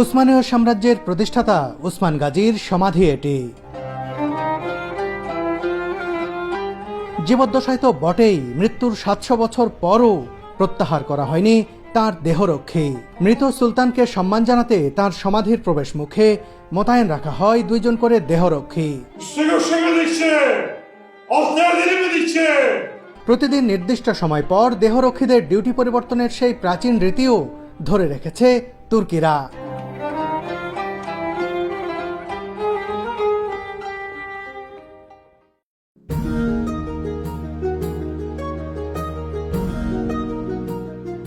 উসমানীয় সাম্রাজ্যের প্রতিষ্ঠাতা ওসমান গাজীর সমাধি এটি। জীবদ্দশায় তো বটেই, মৃত্যুর 700 বছর পরও প্রত্যাহার করা হয়নি তার দেহরক্ষী। মৃত সুলতানকে সম্মান জানাতে তার সমাধির প্রবেশ মুখে মোতায়েন রাখা হয় 2 জন করে দেহরক্ষী। প্রতিদিন নির্দিষ্ট সময় পর দেহরক্ষীদের ডিউটি পরিবর্তনের সেই প্রাচীন রীতিও ধরে রেখেছে তুর্কিরা।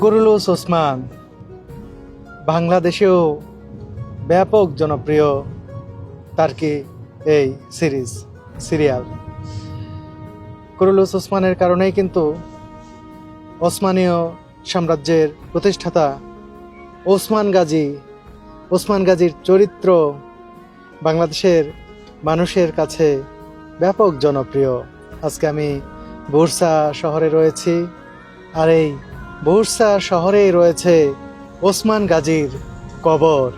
কুরুলুস ওসমান বাংলাদেশেও ব্যাপক জনপ্রিয় টার্কি এই সিরিয়াল। কুরুলুস ওসমানের কারণেই কিন্তু ওসমানীয় সাম্রাজ্যের প্রতিষ্ঠাতা ওসমান গাজীর চরিত্র বাংলাদেশের মানুষের কাছে ব্যাপক জনপ্রিয়। আজকে আমি বুরসা শহরে রয়েছি, আর এই বুরসা শহরেই রয়েছে ওসমান গাজীর কবর।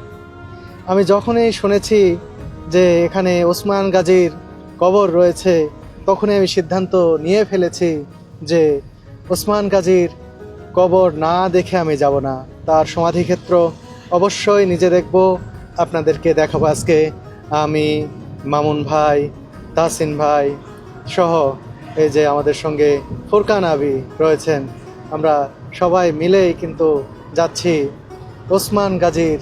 আমি যখনই শুনেছি যে এখানে ওসমান গাজীর কবর রয়েছে, তখনই আমি সিদ্ধান্ত নিয়ে ফেলেছি যে ওসমান গাজীর কবর না দেখে আমি যাব না। তার সমাধিক্ষেত্র অবশ্যই নিজে দেখব, আপনাদেরকে দেখাবো। আজকে আমি, মামুন ভাই, তাসিন ভাই সহ এই যে আমাদের সঙ্গে ফুরকান আবি রয়েছেন, আমরা সবাই মিলেই কিন্তু যাচ্ছি ওসমান গাজীর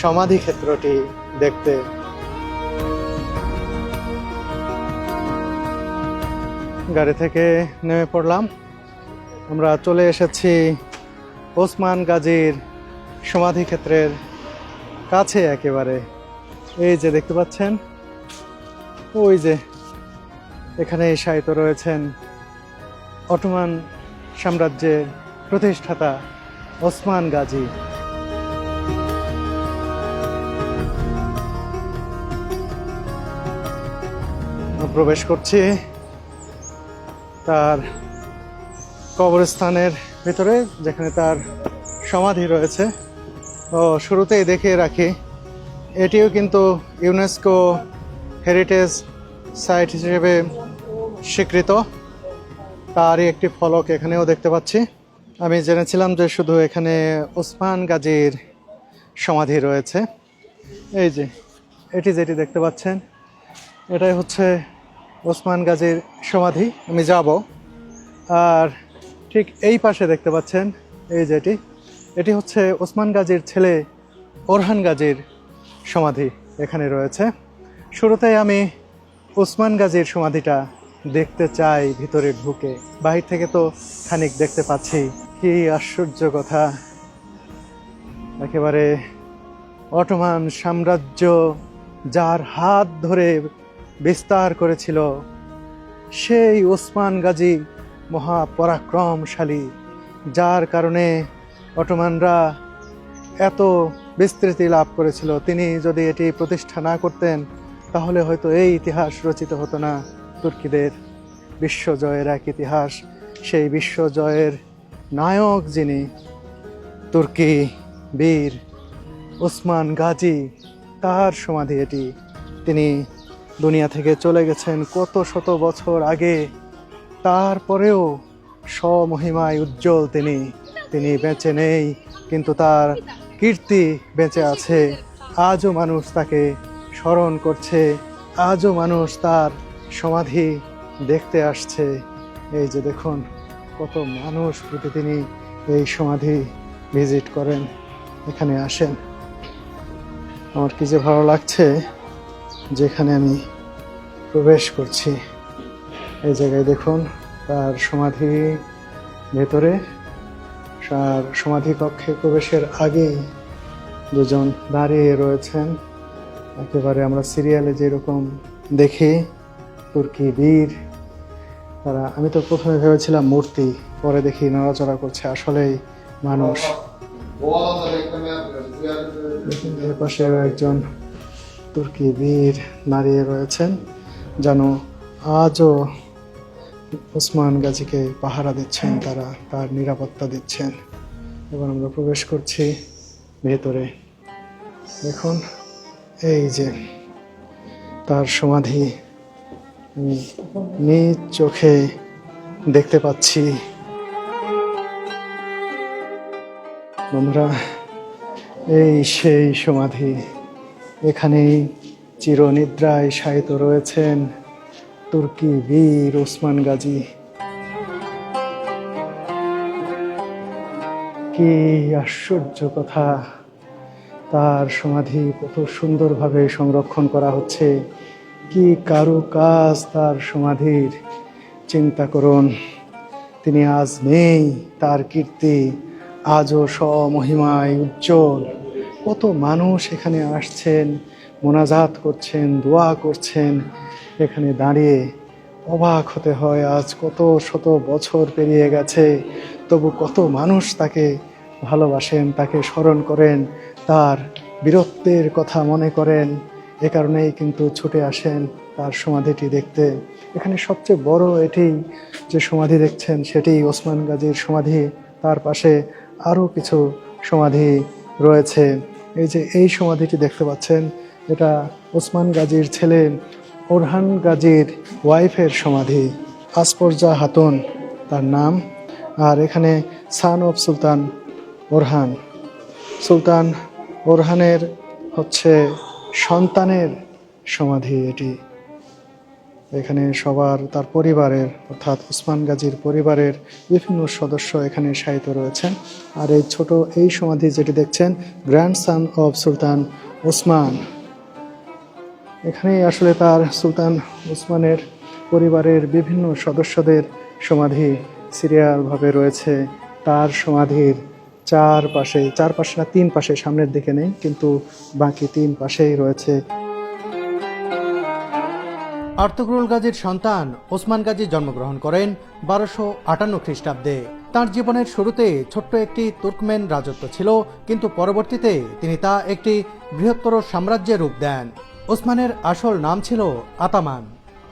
সমাধিক্ষেত্রটি দেখতে। গাড়ি থেকে নেমে পড়লাম, আমরা চলে এসেছি ওসমান গাজীর সমাধিক্ষেত্রের কাছে একেবারে। এই যে দেখতে পাচ্ছেন, ওই যে এখানে শায়িত রয়েছেন অটোমান সাম্রাজ্যের প্রতিষ্ঠাতা ওসমান গাজী। প্রবেশ করছি তার কবরস্থানের ভিতরে, যেখানে তার সমাধি রয়েছে। ও শুরুতেই দেখিয়ে রাখি, এটিও কিন্তু ইউনেস্কো হেরিটেজ সাইট হিসেবে স্বীকৃত। তারই একটি ফলক এখানেও দেখতে পাচ্ছি। আমি জেনেছিলাম যে শুধু এখানে ওসমান গাজীর সমাধি রয়েছে। এই যে এটি যেটি দেখতে পাচ্ছেন, এটাই হচ্ছে ওসমান গাজীর সমাধি। আমি যাব। আর ঠিক এই পাশে দেখতে পাচ্ছেন, এই যেটি, এটি হচ্ছে ওসমান গাজীর ছেলে ওরহান গাজীর সমাধি এখানে রয়েছে। শুরুতেই আমি ওসমান গাজীর সমাধিটা দেখতে চাই ভিতরে ঢুকে। বাহির থেকে তো খানিক দেখতে পাচ্ছি। কি আশ্চর্য কথা, একেবারে অটোমান সাম্রাজ্য যার হাত ধরে বিস্তার করেছিল, সেই ওসমান গাজী মহাপরাক্রমশালী, যার কারণে অটোমানরা এত বিস্তৃতি লাভ করেছিল। তিনি যদি এটি প্রতিষ্ঠা না করতেন, তাহলে হয়তো এই ইতিহাস রচিত হতো না। তুর্কিদের বিশ্বজয়ের এক ইতিহাস, সেই বিশ্বজয়ের নায়ক যিনি, তুর্কি বীর ওসমান গাজী, তার সমাধি এটি। তিনি দুনিয়া থেকে চলে গেছেন কত শত বছর আগে, তারপরেও স্বমহিমায় উজ্জ্বল তিনি বেঁচে নেই, কিন্তু তার কীর্তি বেঁচে আছে। আজও মানুষ তাকে স্মরণ করছে, আজও মানুষ তার সমাধি দেখতে আসছে। এই যে দেখুন, কত মানুষ প্রতিদিনই এই সমাধি ভিজিট করেন, এখানে আসেন। আমার কি যে ভালো লাগছে যেখানে আমি প্রবেশ করছি। এই জায়গায় দেখুন, তার সমাধি ভেতরে, সমাধি কক্ষে প্রবেশের আগেই 2 জন দাঁড়িয়ে রয়েছেন। একেবারে আমরা সিরিয়ালে যেরকম দেখি তুর্কি বীর, তারা, আমি তো প্রথমে ভেবেছিলাম মূর্তি, পরে দেখি নড়াচড়া করছে, আসলেই মানুষ। এর পাশে একজন তুর্কি বীর দাঁড়িয়ে রয়েছেন, যেন আজও ওসমান গাজীকে পাহারা দিচ্ছেন, তারা তার নিরাপত্তা দিচ্ছেন। এবার আমরা প্রবেশ করছি ভেতরে। দেখুন এই যে তার সমাধি আমি নিজ চোখে দেখতে পাচ্ছি। বন্ধুরা, এই সেই সমাধি, এখানেই চিরনিদ্রায় শায়িত রয়েছেন তুর্কি বীর ওসমান গাজী। কি আশ্চর্য কথা, তার সমাধি কত সুন্দরভাবে সংরক্ষণ করা হচ্ছে, কি কারুকাজ তার সমাধির। চিন্তা করুন, তিনি আজ নেই, তার কীর্তি আজও স্বমহিমায় উজ্জ্বল। কত মানুষ এখানে আসছেন, মোনাজাত করছেন, দোয়া করছেন। এখানে দাঁড়িয়ে অবাক হতে হয়, আজ কত শত বছর পেরিয়ে গেছে, তবু কত মানুষ তাকে ভালোবাসেন, তাকে স্মরণ করেন, তার বীরত্বের কথা মনে করেন। এ কারণেই কিন্তু ছুটে আসেন তার সমাধিটি দেখতে। এখানে সবচেয়ে বড় এটি যে সমাধি দেখছেন, সেটি ওসমান গাজীর সমাধি। তার পাশে আরও কিছু সমাধি রয়েছে। এই যে এই সমাধিটি দেখতে পাচ্ছেন, এটা ওসমান গাজীর ছেলে ওরহান গাজীর ওয়াইফের সমাধি, আসফরজা খাতুন তার নাম। আর এখানে সান অফ সুলতান ওরহান, সুলতান ওরহানের হচ্ছে সন্তানের সমাধি এটি। এখানে সবার, তার পরিবারের, অর্থাৎ ওসমান গাজীর পরিবারের বিভিন্ন সদস্য এখানে শায়িত রয়েছেন। আর এই ছোট এই সমাধি যেটি দেখছেন, গ্র্যান্ডসান অফ সুলতান ওসমান। এখানেই আসলে তার সুলতান ওসমানের পরিবারের বিভিন্ন সদস্যদের সমাধি সিরিয়ালভাবে রয়েছে। তার সমাধির চারপাশে না তিন পাশে, সামনের দিকে নেই কিন্তু বাকি তিন পাশেই রয়েছে। আর্তুগরুল গাজীর সন্তান ওসমান গাজী জন্মগ্রহণ করেন 1258 খ্রিস্টাব্দে। তার জীবনের শুরুতে ছোট্ট একটি তুর্কমেন রাজত্ব ছিল, কিন্তু পরবর্তীতে তিনি তা একটি বৃহত্তর সাম্রাজ্যের রূপ দেন। ওসমানের আসল নাম ছিল আতামান।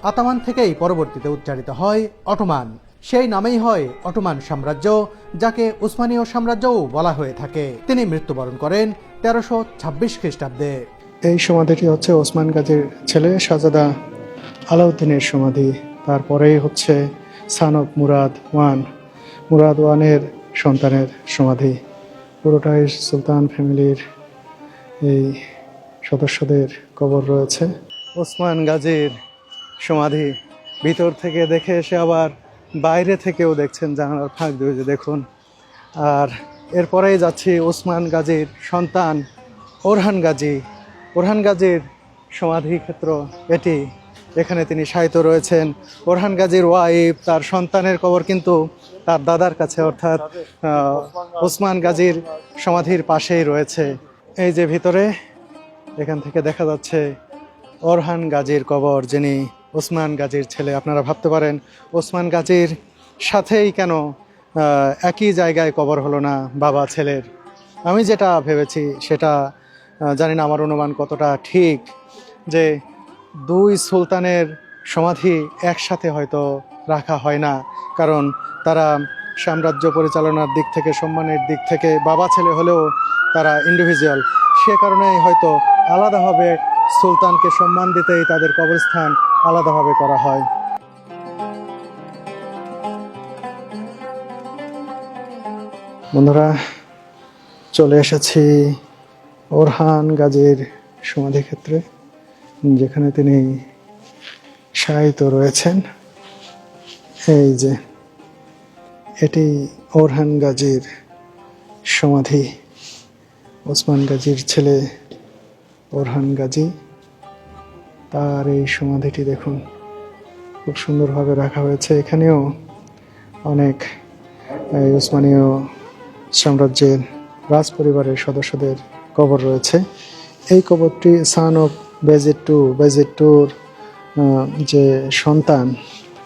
আতামান থেকেই পরবর্তীতে উচ্চারিত হয় অটোমান। সেই নামেই হয় অটোমান সাম্রাজ্য, যাকে উসমানীয় সাম্রাজ্যও বলা হয়ে থাকে। তিনি মৃত্যুবরণ করেন 1326 খ্রিস্টাব্দে। এই সমাধিটি হচ্ছে ওসমান গাজীর ছেলে শাহজাদা আলাউদ্দিনের সমাধি। তারপরেই হচ্ছে সান অফ মুরাদ ওয়ানের সন্তানের সমাধি। পুরোটাই সুলতান ফ্যামিলির এই সদস্যদের কবর রয়েছে। ওসমান গাজীর সমাধি ভিতর থেকে দেখে এসে আবার বাইরে থেকেও দেখছেন, জানালার ফাঁক দিয়ে যে দেখুন। আর এরপরেই যাচ্ছি ওসমান গাজীর সন্তান ওরহান গাজীর সমাধি ক্ষেত্র এটি। এখানে তিনি শায়িত রয়েছেন। ওরহান গাজীর ওয়াইফ, তার সন্তানের কবর কিন্তু তার দাদার কাছে, অর্থাৎ ওসমান গাজীর সমাধির পাশেই রয়েছে। এই যে ভিতরে, এখান থেকে দেখা যাচ্ছে ওরহান গাজীর কবর, যিনি ওসমান গাজীর ছেলে। আপনারা ভাবতে পারেন ওসমান গাজীর সাথেই কেন একই জায়গায় কবর হলো না বাবা ছেলের। আমি যেটা ভেবেছি সেটা জানি না আমার অনুমান কতটা ঠিক, যে দুই সুলতানের সমাধি একসাথে হয়তো রাখা হয় না, কারণ তারা সাম্রাজ্য পরিচালনার দিক থেকে, সম্মানের দিক থেকে বাবা ছেলে হলেও তারা ইন্ডিভিজুয়াল। সে কারণেই হয়তো আলাদাভাবে সুলতানকে সম্মান দিতেই তাদের কবরস্থান আলাদাভাবে করা হয়। বন্ধুরা, চলে এসেছি ওরহান গাজীর সমাধিক্ষেত্রে, যেখানে তিনি শায়িত রয়েছেন। এই যে এটি ওরহান গাজীর সমাধি। ওসমান গাজীর ছেলে ওরহান গাজী, তার এই সমাধিটি দেখুন, খুব সুন্দরভাবে রাখা হয়েছে। এখানেও অনেক উসমানীয় সাম্রাজ্যের রাজ পরিবারের সদস্যদের কবর রয়েছে। এই কবরটি সান অফ বেজিট্টুর যে সন্তান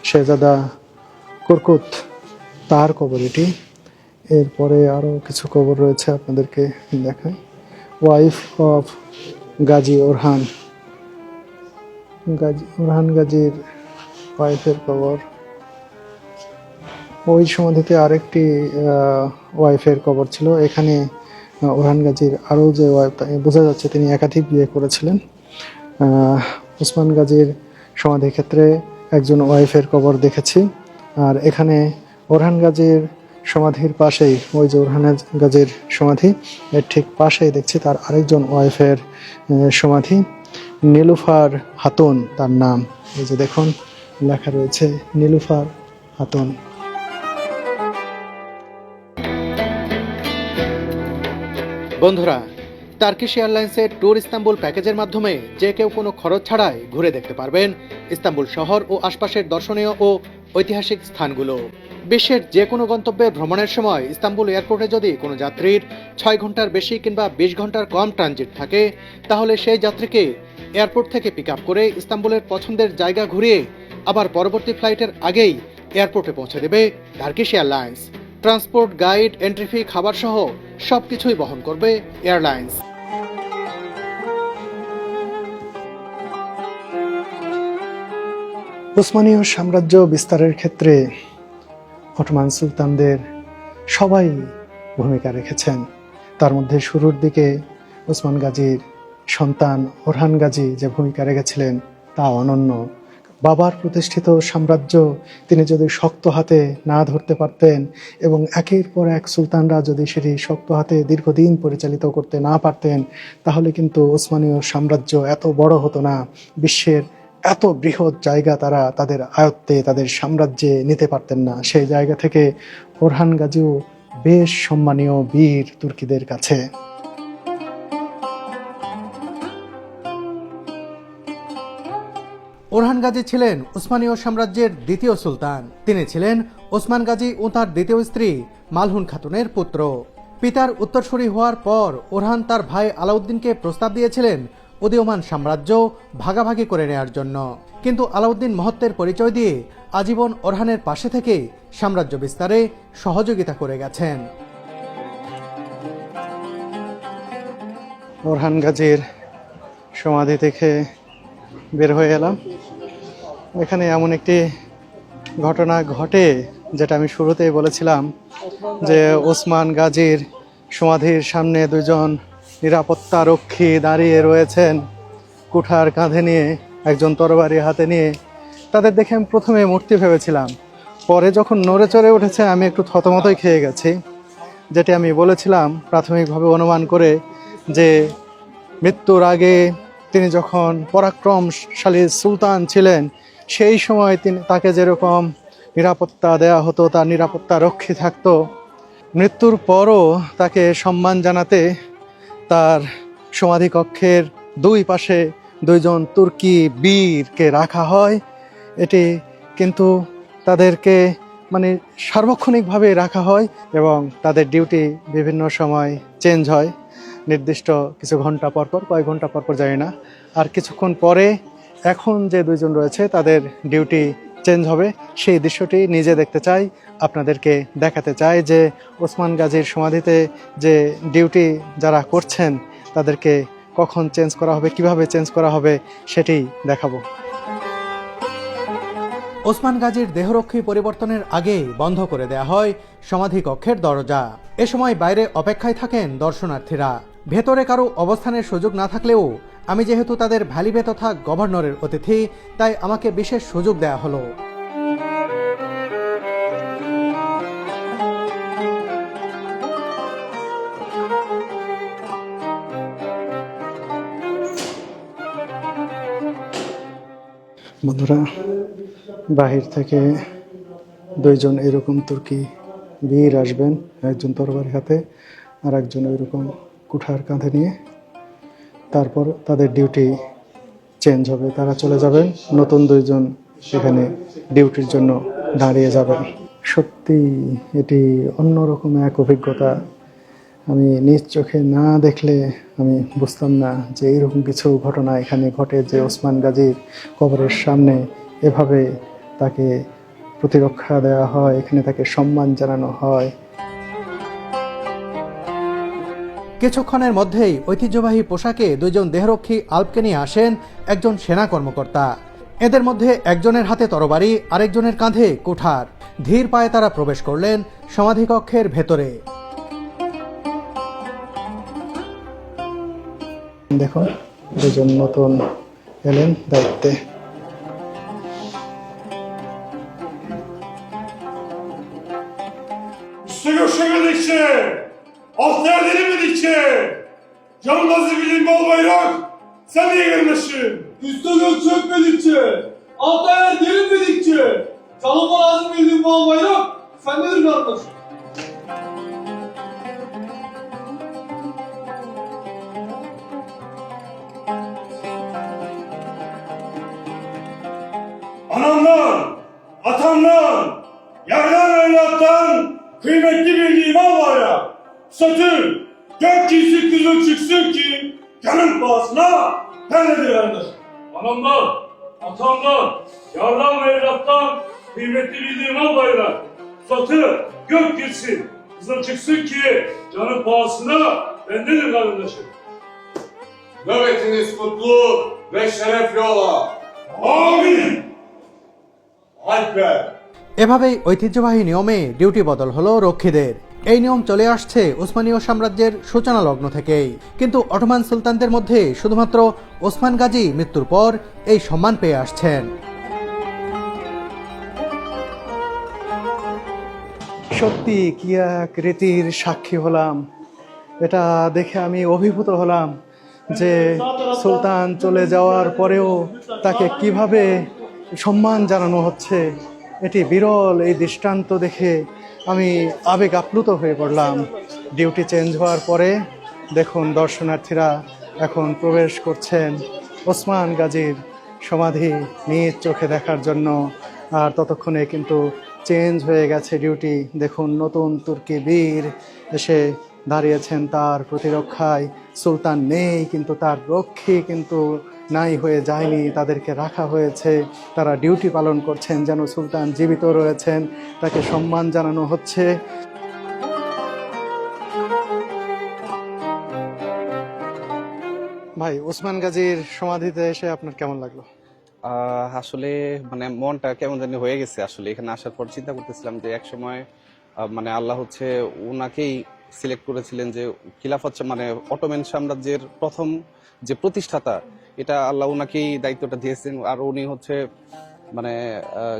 শেহজাদা কুরকুত, তার কবর এটি। এরপরে আরও কিছু কবর রয়েছে, আপনাদেরকে দেখাই। ওয়াইফ অফ গাজী ওরহান গাজীর ওয়াইফের কবর। ওই সমাধিতে আরেকটি ওয়াইফের কবর ছিল। এখানে ওরহান গাজীর আরও যে ওয়াইফ, বোঝা যাচ্ছে তিনি একাধিক বিয়ে করেছিলেন। ওসমান গাজীর সমাধি ক্ষেত্রে একজন ওয়াইফের কবর দেখেছি, আর এখানে ওরহান গাজীর সমাধির পাশেই, ওই যে ওরহান গাজীর সমাধি, এর ঠিক পাশেই দেখছি তার আরেকজন ওয়াইফের সমাধি, নীলুফার খাতুন তার নাম। এই যে দেখুন লেখা রয়েছে নীলুফার খাতুন। বন্ধুরা, টার্কিশ এয়ারলাইন্সের ট্যুর ইস্তাম্বুল প্যাকেজের মাধ্যমে যে কেউ কোনো খরচ ছাড়াই ঘুরে দেখতে পারবেন ইস্তাম্বুল শহর ও আশপাশের দর্শনীয় ও ঐতিহাসিক স্থানগুলো। বিশ্বের যে কোনো গন্তব্যে ভ্রমণের সময় ইস্তাম্বুল এয়ারপোর্টে যদি কোনো যাত্রীর 6 ঘন্টার বেশি কিংবা 20 ঘন্টার কম ট্রানজিট থাকে, তাহলে সেই যাত্রীকে এয়ারপোর্ট থেকে পিক আপ করে ইস্তাম্বুলের পছন্দের জায়গা ঘুরিয়ে আবার পরবর্তী ফ্লাইটের আগেই এয়ারপোর্টে পৌঁছে দেবে Turkish airlines. Transport, guide, entry fee, খাবার সহ সবকিছুই বহন করবে এয়ারলাইন্স। উসমানীয় সাম্রাজ্য বিস্তারের ক্ষেত্রে অটোমান সুলতানদের সবাই ভূমিকা রেখেছেন। তার মধ্যে শুরুর দিকে ওসমান গাজীর সন্তান ওরহান গাজী যে ভূমিকা রেখেছিলেন তা অনন্য। বাবার প্রতিষ্ঠিত সাম্রাজ্য তিনি যদি শক্ত হাতে না ধরতে পারতেন এবং একের পর এক সুলতানরা যদি সেটি শক্ত হাতে দীর্ঘদিন পরিচালিত করতে না পারতেন, তাহলে কিন্তু ওসমানীয় সাম্রাজ্য এত বড় হতো না। বিশ্বের এত বৃহৎ জায়গা তারা তাদের আয়ত্তে, তাদের সাম্রাজ্যে নিতে পারতেন না। সেই জায়গা থেকে ওরহান গাজীও বেশ সম্মানীয় বীর তুর্কিদের কাছে। ওরহান গাজী ছিলেন উসমানীয় সাম্রাজ্যের দ্বিতীয় সুলতান। তিনি ছিলেন ওসমান গাজী ও তার দ্বিতীয় স্ত্রী মালহুন খাতুনের পুত্র। পিতার উত্তরসূরি হওয়ার পর ওরহান তার ভাই আলাউদ্দিনকে প্রস্তাব দিয়েছিলেন উদীয়মান সাম্রাজ্য ভাগাভাগি করে নেয়ার জন্য, কিন্তু আলাউদ্দিন মহত্বের পরিচয় দিয়ে আজীবন ওরহানের পাশে থেকে সাম্রাজ্য বিস্তারে সহযোগিতা করে গেছেন। ওরহান গাজীর সমাধি থেকে বের হয়ে এলাম। এখানে এমন একটি ঘটনা ঘটে যেটা আমি শুরুতেই বলেছিলাম, যে ওসমান গাজীর সমাধির সামনে দুজন নিরাপত্তা রক্ষী দাঁড়িয়ে রয়েছেন কুঠার কাঁধে নিয়ে, একজন তরবারি হাতে নিয়ে। তাদের দেখে আমি প্রথমে মূর্তি ভেবেছিলাম, পরে যখন নড়ে চড়ে উঠেছে আমি একটু থতমতই খেয়ে গেছি। যেটি আমি বলেছিলাম প্রাথমিকভাবে অনুমান করে, যে মৃত্যুর আগে তিনি যখন পরাক্রমশালী সুলতান ছিলেন, সেই সময় তাকে যেরকম নিরাপত্তা দেয়া হতো, তার নিরাপত্তা রক্ষী থাকতো, মৃত্যুর পরও তাকে সম্মান জানাতে তার সমাধিকক্ষের দুই পাশে দুইজন তুর্কি বীরকে রাখা হয়। এটি কিন্তু তাদেরকে সার্বক্ষণিকভাবে রাখা হয় এবং তাদের ডিউটি বিভিন্ন সময় চেঞ্জ হয়, নির্দিষ্ট কিছু ঘন্টা পরপর, কয়েক ঘন্টা পরপর জানি না। আর কিছুক্ষণ পরে এখন যে দুইজন রয়েছে তাদের ডিউটি চেঞ্জ হবে। সেই দৃশ্যটি নিজে দেখতে চাই, আপনাদেরকে দেখাতে চাই, যে ওসমান গাজীর সমাধিতে যে ডিউটি যারা করছেন তাদেরকে কখন চেঞ্জ করা হবে, কিভাবে চেঞ্জ করা হবে, সেটি দেখাবো। ওসমান গাজীর দেহরক্ষী পরিবর্তনের আগে বন্ধ করে দেয়া হয় সমাধি কক্ষের দরজা। এ সময় বাইরে অপেক্ষায় থাকেন দর্শনার্থীরা। ভেতরে কারো অবস্থানের সুযোগ না থাকলেও আমি যেহেতু তাদের ভ্যালিবে তথা গভর্নরের অতিথি, তাই আমাকে বিশেষ সুযোগ দেয়া হলো। বন্ধুরা, বাহির থেকে দুইজন এরকম তুর্কি বীর আসবেন, একজন তরবারি হাতে আর একজন এরকম কুঠার কাঁধে নিয়ে। তারপর তাদের ডিউটি চেঞ্জ হবে, তারা চলে যাবেন, নতুন দুইজন সেখানে ডিউটির জন্য দাঁড়িয়ে যাবেন। সত্যি এটি অন্যরকম এক অভিজ্ঞতা। আমি নিজ চোখে না দেখলে আমি বুঝতাম না যে এরকম কিছু ঘটনা এখানে ঘটে, যে ওসমান গাজীর কবরের সামনে এভাবে তাকে প্রতিরক্ষা দেওয়া হয়, এখানে তাকে সম্মান জানানো হয়। কিছুক্ষণের মধ্যেই ঐতিহ্যবাহী পোশাকে দুইজন দেহরক্ষী আলপকে নিয়ে আসেন একজন সেনা কর্মকর্তা। এদের মধ্যে একজনের হাতে তরবারি, আরেকজনের কাঁধে কুঠার। ধীর পায়ে তারা প্রবেশ করলেন সমাধিকক্ষের ভেতরে। দেখুন দুজন নতুন এলেন দায়িত্বে। Üste göçemedikçe, alt yerlenmedikçe, canımızı bilin bol bayrak, sen niye gelmesin? Üste gök çökmedikçe, altta yer derinmedikçe, canıma lazım bildiğin bal bayrak, sen nedir kardeşim? Anamdan, atamdan, yerden evlattan kıymetli bildiğim al bayrak. Satın, gök giysi kızıl çıksın ki, canım pahasına ben nedir kardeşim? Anamdan, atamdan, yardan ve evlattan kıymetli bildiğim al bayrak. Satın, gök girsin, kızıl çıksın ki, canım pahasına bendedir kardeşim. Nöbetiniz kutlu ve şerefli ola. Amin. Alper. এভাবেই ঐতিহ্যবাহী নিয়মে duty বদল হলো রক্ষীদের। এই নিয়ম চলে আসছে উসমানীয় সাম্রাজ্যের সূচনা লগ্ন থেকেই, কিন্তু অটোমান সুলতানদের মধ্যে শুধুমাত্র ওসমান গাজী মৃত্যুর পর এই সম্মান পেয়ে আসছেন। সত্যি কি এক রীতির সাক্ষী হলাম, এটা দেখে আমি অভিভূত হলাম যে সুলতান চলে যাওয়ার পরেও তাকে কিভাবে সম্মান জানানো হচ্ছে। এটি বিরল, এই দৃষ্টান্ত দেখে আমি আবেগ আপ্লুত হয়ে পড়লাম। ডিউটি চেঞ্জ হওয়ার পরে দেখুন দর্শনার্থীরা এখন প্রবেশ করছেন ওসমান গাজীর সমাধি নিজ চোখে দেখার জন্য। আর ততক্ষণে কিন্তু চেঞ্জ হয়ে গেছে ডিউটি। দেখুন নতুন তুর্কি বীর এসে দাঁড়িয়েছেন তার প্রতিরক্ষায়। সুলতান নেই কিন্তু তার রক্ষী কিন্তু নাই হয়ে যায়নি, তাদেরকে রাখা হয়েছে। তারা ডিউটি পালন করছেন যেন সুলতান জীবিত রয়েছেন, তাকে সম্মান জানানো হচ্ছে। ভাই, ওসমান গাজীর সমাধিতে এসে আপনার কেমন লাগলো? আসলে মানে মনটা কেমন জানি হয়ে গেছে। আসলে এখানে আসার পর চিন্তা করতেছিলাম যে এক সময় মানে আল্লাহ হচ্ছে ওনাকেই সিলেক্ট করেছিলেন যে খিলাফত মানে অটোমান সাম্রাজ্যের প্রথম যে প্রতিষ্ঠাতা, এটা আল্লাহ ওনাকেই দায়িত্বটা দিয়েছেন। আর উনি হচ্ছে মানে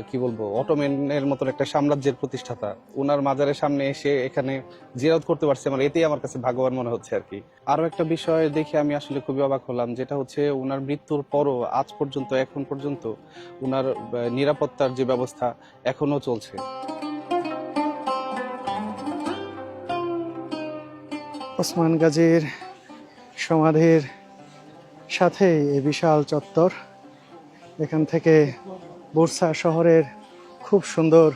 কি বলবো, অটোম্যানের মতন একটা সাম্রাজ্যের প্রতিষ্ঠাতা। ওনার মাজারের সামনে এসে এখানে জিয়ারত করতে পারছি, মানে এতেই আমার কাছে ভাগ্যবান মনে হচ্ছে আর কি। আরো একটা বিষয় দেখে আমি আসলে খুবই অবাক হলাম, যেটা হচ্ছে ওনার মৃত্যুর পরও আজ পর্যন্ত এখন পর্যন্ত ওনার নিরাপত্তার যে ব্যবস্থা এখনো চলছে। ওসমান গাজীর সমাধির সাথেই এই বিশাল চত্বর। এখান থেকে বুরসা শহরের খুব সুন্দর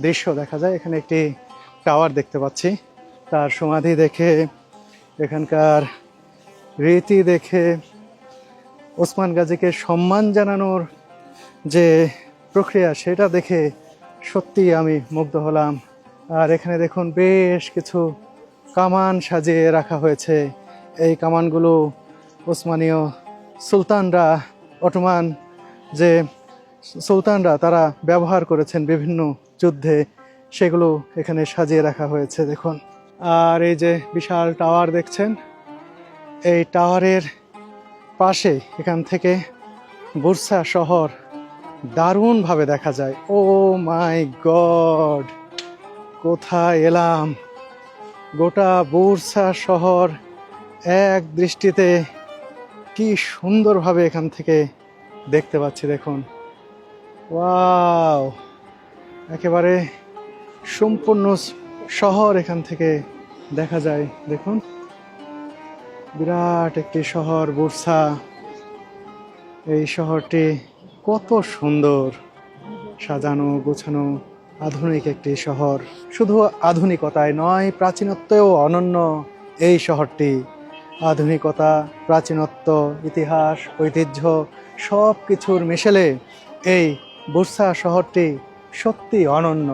দৃশ্য দেখা যায়। এখানে একটি টাওয়ার দেখতে পাচ্ছি। তার সমাধি দেখে, এখানকার রীতি দেখে, ওসমান গাজীকে সম্মান জানানোর যে প্রক্রিয়া সেটা দেখে সত্যি আমি মুগ্ধ হলাম। আর এখানে দেখুন বেশ কিছু কামান সাজিয়ে রাখা হয়েছে। এই কামানগুলো ওসমানীয় সুলতানরা, অটোমান যে সুলতানরা তারা ব্যবহার করেছেন বিভিন্ন যুদ্ধে, সেগুলো এখানে সাজিয়ে রাখা হয়েছে দেখুন। আর এই যে বিশাল টাওয়ার দেখছেন, এই টাওয়ারের পাশে এখান থেকে বুরসা শহর দারুণভাবে দেখা যায়। ও মাই গড, কোথায় এলাম! গোটা বুরসা শহর এক দৃষ্টিতে কি সুন্দরভাবে এখান থেকে দেখতে পাচ্ছি দেখুন। ওয়াও, একেবারে সম্পূর্ণ শহর এখান থেকে দেখা যায় দেখুন। বিরাট একটি শহর বুরসা। এই শহরটি কত সুন্দর, সাজানো গোছানো, আধুনিক একটি শহর। শুধু আধুনিকতায় নয়, প্রাচীনত্বেও অনন্য এই শহরটি। আধুনিকতা, প্রাচীনত্ব, ইতিহাস, ঐতিহ্য সব কিছুর মিশেলে এই বুরসা শহরটি সত্যি অনন্য।